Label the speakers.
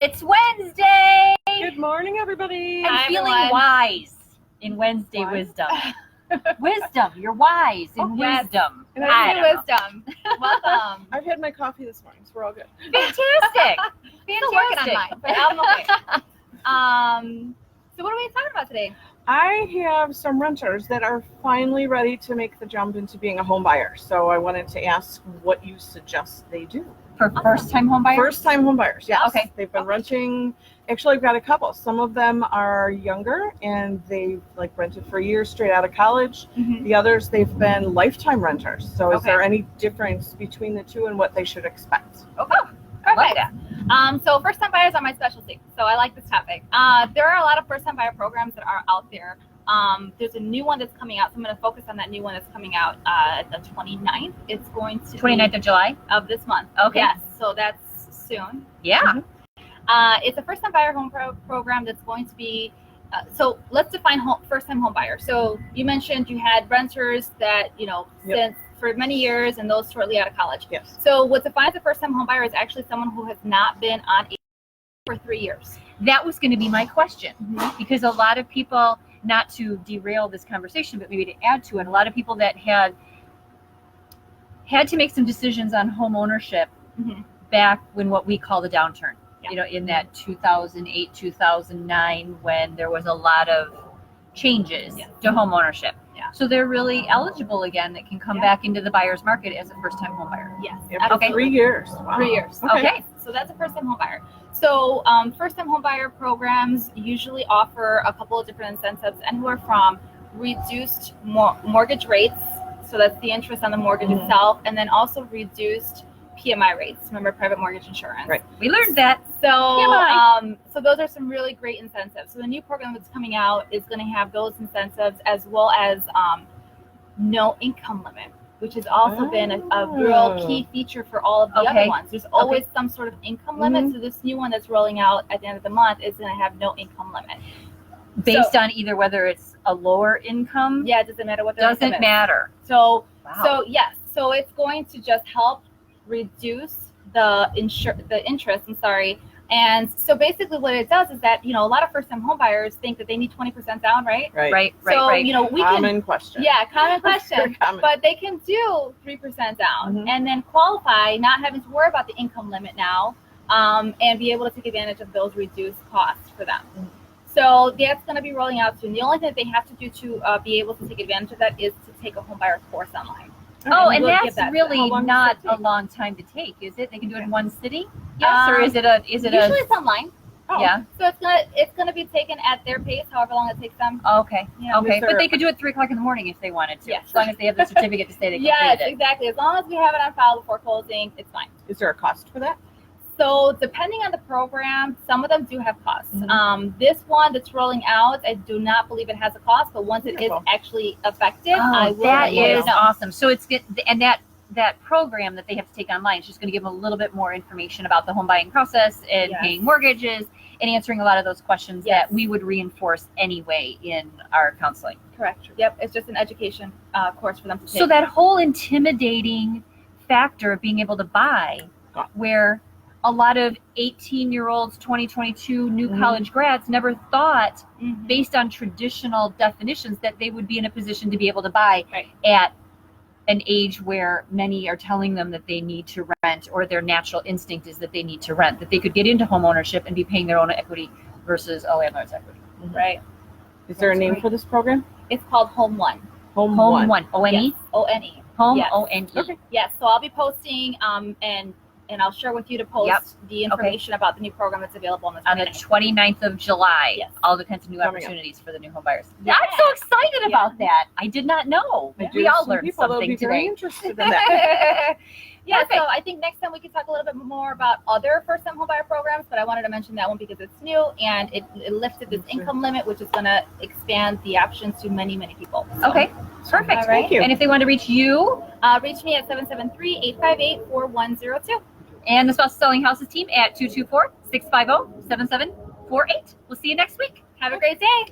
Speaker 1: It's Wednesday.
Speaker 2: Good morning, everybody.
Speaker 1: I'm
Speaker 3: Hi,
Speaker 1: feeling
Speaker 3: everyone.
Speaker 1: wise in Wednesday
Speaker 2: Why?
Speaker 1: wisdom. Wisdom. You're wise in
Speaker 3: yes.
Speaker 1: wisdom.
Speaker 2: And
Speaker 1: I don't know.
Speaker 3: Wisdom. Welcome.
Speaker 2: I've had my coffee this morning, so we're all good.
Speaker 1: Fantastic.
Speaker 3: Still working on mine, but I'm okay. So what are we talking about today?
Speaker 2: I have some renters that are finally ready to make the jump into being a home buyer. So I wanted to ask what you suggest they do.
Speaker 1: For first-time home buyers?
Speaker 2: First-time home buyers, yes.
Speaker 1: Okay.
Speaker 2: They've been renting. Actually, I've got a couple. Some of them are younger, and they've rented for years straight out of college.
Speaker 3: Mm-hmm.
Speaker 2: The others, they've been lifetime renters. So is
Speaker 3: Okay.
Speaker 2: there any difference between the two and what they should expect?
Speaker 3: Okay.
Speaker 1: I love
Speaker 3: Perfect.
Speaker 1: that.
Speaker 3: So first-time buyers are my specialty, so I like this topic. There are a lot of first-time buyer programs that are out there. There's a new one that's coming out, so I'm going to focus on that new one that's coming out the 29th. It's going to
Speaker 1: 29th of July?
Speaker 3: of this month.
Speaker 1: Okay.
Speaker 3: Yes, so that's soon.
Speaker 1: Yeah.
Speaker 3: It's a first-time buyer home program that's going to be. So let's define first-time home buyer. So you mentioned you had renters that
Speaker 2: Yep.
Speaker 3: since for many years and those shortly out of college.
Speaker 2: Yes.
Speaker 3: So what defines a first-time home buyer is actually someone who has not been on a for 3 years.
Speaker 1: That was going to be my question.
Speaker 3: Mm-hmm.
Speaker 1: Because a lot of people, not to derail this conversation, but maybe to add to it, a lot of people that had to make some decisions on home ownership
Speaker 3: Mm-hmm.
Speaker 1: back when what we call the downturn,
Speaker 3: Yeah.
Speaker 1: in that 2008, 2009, when there was a lot of changes
Speaker 3: Yeah.
Speaker 1: to home ownership.
Speaker 3: Yeah.
Speaker 1: So they're really eligible again that can come
Speaker 3: Yeah.
Speaker 1: back into the buyer's market as a first-time home buyer.
Speaker 3: Yes.
Speaker 2: After
Speaker 1: Okay.
Speaker 2: 3 years. Wow.
Speaker 3: 3 years.
Speaker 1: Okay.
Speaker 3: So that's a first-time home buyer. So first-time home buyer programs usually offer a couple of different incentives, anywhere from reduced mortgage rates, so that's the interest on the mortgage
Speaker 2: Mhm.
Speaker 3: itself, and then also reduced PMI rates. Remember, private mortgage insurance.
Speaker 2: Right.
Speaker 1: We learned that.
Speaker 3: So,
Speaker 1: PMI.
Speaker 3: so those are some really great incentives. So the new program that's coming out is going to have those incentives, as well as no income limit, which has also been a real key feature for all of the
Speaker 1: Okay.
Speaker 3: other ones. There's always some sort of income limit.
Speaker 2: Mhm.
Speaker 3: So this new one that's rolling out at the end of the month is going to have no income limit.
Speaker 1: Based on either whether it's a lower income,
Speaker 3: Yeah, it doesn't matter what the income
Speaker 1: doesn't
Speaker 3: is.
Speaker 1: matter.
Speaker 3: So,
Speaker 1: Wow.
Speaker 3: so yes, so it's going to just help reduce the interest. I'm sorry. And so basically what it does is that, a lot of first-time home buyers think that they need 20% down, right?
Speaker 2: Right.
Speaker 1: Right.
Speaker 3: So, we can,
Speaker 2: Common question.
Speaker 3: yeah, common
Speaker 2: Very
Speaker 3: question.
Speaker 2: common.
Speaker 3: But they can do 3% down
Speaker 2: Mhm.
Speaker 3: and then qualify, not having to worry about the income limit now, and be able to take advantage of those reduced costs for them.
Speaker 2: Mhm.
Speaker 3: So that's going to be rolling out soon. The only thing that they have to do to be able to take advantage of that is to take a home buyer course online.
Speaker 1: Oh,
Speaker 3: And
Speaker 1: and
Speaker 3: we'll give
Speaker 1: that's
Speaker 3: that-
Speaker 1: really
Speaker 2: how long does
Speaker 1: not
Speaker 2: that
Speaker 1: a
Speaker 2: take?
Speaker 1: long time to take, is it? They can do it in one sitting? Yes, or is it
Speaker 3: Usually it's online.
Speaker 2: Oh.
Speaker 1: yeah?
Speaker 3: So it's gonna be taken at their pace, however long it takes them.
Speaker 1: Okay,
Speaker 3: Yeah.
Speaker 1: okay.
Speaker 2: Is
Speaker 1: But
Speaker 2: there-
Speaker 1: they could do it 3:00 in the morning if they wanted to,
Speaker 3: Yes.
Speaker 1: as long as they have the certificate to say they
Speaker 3: Yes,
Speaker 1: completed it.
Speaker 3: exactly. As long as we have it on file before closing, it's fine.
Speaker 2: Is there a cost for that?
Speaker 3: So depending on the program, some of them do have costs.
Speaker 2: Mhm.
Speaker 3: This one that's rolling out, I do not believe it has a cost, but once it is
Speaker 2: Wonderful.
Speaker 3: actually effective, I
Speaker 1: Oh,
Speaker 3: will
Speaker 1: that
Speaker 3: let you
Speaker 1: is
Speaker 3: know.
Speaker 1: awesome. So it's good, and that program that they have to take online is just going to give them a little bit more information about the home buying process and
Speaker 3: Yes.
Speaker 1: paying mortgages and answering a lot of those questions
Speaker 3: Yes.
Speaker 1: that we would reinforce anyway in our counseling.
Speaker 3: Correct. Yep, it's just an education course for them to take.
Speaker 1: So that whole intimidating factor of being able to buy,
Speaker 2: Gone.
Speaker 1: where a lot of 18-year-olds, 2022 new
Speaker 2: Mhm.
Speaker 1: college grads never thought,
Speaker 3: Mhm.
Speaker 1: based on traditional definitions, that they would be in a position to be able to buy
Speaker 3: Right.
Speaker 1: at an age where many are telling them that they need to rent, or their natural instinct is that they need to rent, that they could get into home ownership and be paying their own equity versus a landlord's equity.
Speaker 3: Right.
Speaker 2: Is there a
Speaker 3: That's
Speaker 2: name
Speaker 3: right.
Speaker 2: for this program?
Speaker 3: It's called Home One.
Speaker 2: Home
Speaker 1: Home one, O-N-E?
Speaker 3: Yes, O-N-E.
Speaker 1: Home,
Speaker 3: Yes.
Speaker 1: O-N-E.
Speaker 2: Okay.
Speaker 3: Yes, so I'll be posting and I'll share with you to post
Speaker 1: Yep.
Speaker 3: the information about the new program that's available on the
Speaker 1: On the
Speaker 3: 29th.
Speaker 1: 29th of July,
Speaker 3: Yes.
Speaker 1: all the kinds of new
Speaker 2: Coming up.
Speaker 1: opportunities for the new home buyers.
Speaker 3: Yeah.
Speaker 1: I'm so excited
Speaker 3: Yeah.
Speaker 1: about that. I did not know.
Speaker 2: I do
Speaker 1: We
Speaker 2: have
Speaker 1: all
Speaker 2: some
Speaker 1: learned
Speaker 2: people that'll
Speaker 1: something
Speaker 2: be very
Speaker 1: today.
Speaker 2: interested in that.
Speaker 3: Yeah,
Speaker 1: Perfect.
Speaker 3: so I think next time we can talk a little bit more about other first-time homebuyer programs, but I wanted to mention that one because it's new and it lifted this
Speaker 2: Sure.
Speaker 3: income limit, which is going to expand the options to many, many people. So,
Speaker 1: Okay, perfect.
Speaker 3: All right.
Speaker 2: Thank you.
Speaker 1: And if they want to reach you
Speaker 3: reach me at 773-858-4102.
Speaker 1: and the Spouse Selling Houses team at 224-650-7748. We'll see you next week.
Speaker 3: Have a great day.